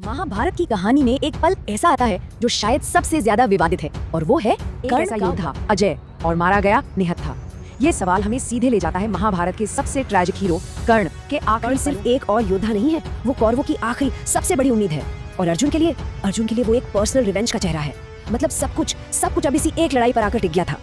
महाभारत की कहानी में एक पल ऐसा आता है जो शायद सबसे ज्यादा विवादित है और वो है कर्ण का योद्धा अजय और मारा गया निहत था। ये सवाल हमें सीधे ले जाता है महाभारत के सबसे ट्रैजिक हीरो कर्ण के आखिरी सिर्फ एक और योद्धा नहीं है, वो कौरवों की आखिरी सबसे बड़ी उम्मीद है। और अर्जुन के लिए वो एक पर्सनल रिवेंज का चेहरा है। मतलब सब कुछ अब इसी एक लड़ाई पर आकर टिक गया था।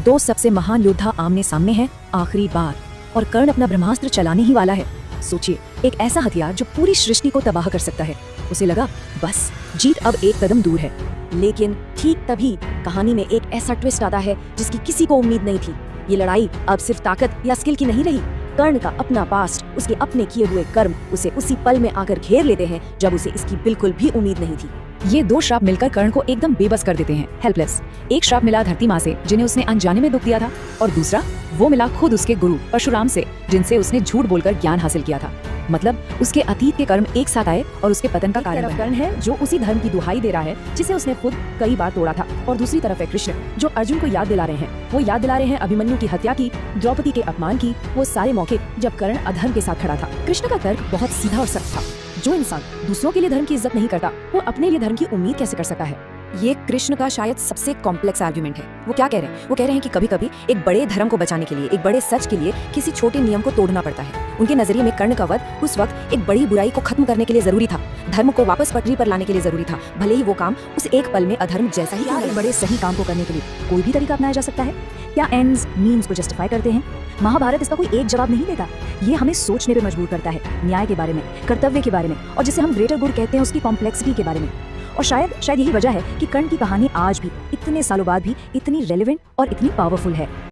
दो सबसे महान योद्धा आमने सामने हैं आखिरी बार और कर्ण अपना ब्रह्मास्त्र चलाने ही वाला है। सोचिए, एक ऐसा हथियार जो पूरी सृष्टि को तबाह कर सकता है। उसे लगा बस जीत अब एक कदम दूर है। लेकिन ठीक तभी कहानी में एक ऐसा ट्विस्ट आता है जिसकी किसी को उम्मीद नहीं थी। ये लड़ाई अब सिर्फ ताकत या स्किल की नहीं रही। कर्ण का अपना पास्ट, उसके अपने किए हुए कर्म उसे उसी पल में आकर घेर लेते हैं जब उसे इसकी बिल्कुल भी उम्मीद नहीं थी। ये दो श्राप मिलकर कर्ण को एकदम बेबस कर देते हैं, हेल्पलेस। एक श्राप मिला धरती माँ से, जिन्हें उसने अनजाने में दुख दिया था, और दूसरा वो मिला खुद उसके गुरु परशुराम से, जिनसे उसने झूठ बोलकर ज्ञान हासिल किया था। मतलब उसके अतीत के कर्म एक साथ आए और उसके पतन का कारण कर्ण है जो उसी धर्म की दुहाई दे रहा है जिसे उसने खुद कई बार तोड़ा था, और दूसरी तरफ है कृष्ण जो अर्जुन को याद दिला रहे हैं। वो याद दिला रहे हैं अभिमन्यु की हत्या की, द्रौपदी के अपमान की, वो सारे मौके जब कर्ण अधर्म के साथ खड़ा था। कृष्ण का तर्क बहुत सीधा और सच था। जो इंसान दूसरों के लिए धर्म की इज्जत नहीं करता, वो अपने लिए धर्म की उम्मीद कैसे कर सकता है। ये कृष्ण का शायद सबसे कॉम्प्लेक्स आर्ग्यूमेंट है। वो क्या कह रहे हैं? वो कह रहे हैं कि कभी-कभी एक बड़े धर्म को बचाने के लिए, एक बड़े सच के लिए किसी छोटे नियम को तोड़ना पड़ता है। उनके नजरिए में कर्ण का वध उस वक्त एक बड़ी बुराई को खत्म करने के लिए जरूरी था, धर्म को वापस पटरी पर लाने के लिए जरूरी था। भले ही वो काम उस एक पल में अधर्म जैसा ही था। बड़े सही काम को करने के लिए कोई भी तरीका अपनाया जा सकता है। क्या एंड्स मीन्स को जस्टिफाई करते हैं? महाभारत इसका कोई एक जवाब नहीं देता। ये हमें सोचने पर मजबूर करता है, न्याय के बारे में, कर्तव्य के बारे में, और जिसे हम ग्रेटर गुड कहते हैं उसकी कॉम्प्लेक्सिटी के बारे में। और शायद यही वजह है कि कर्ण की कहानी आज भी इतने सालों बाद भी इतनी रेलेवेंट और इतनी पावरफुल है।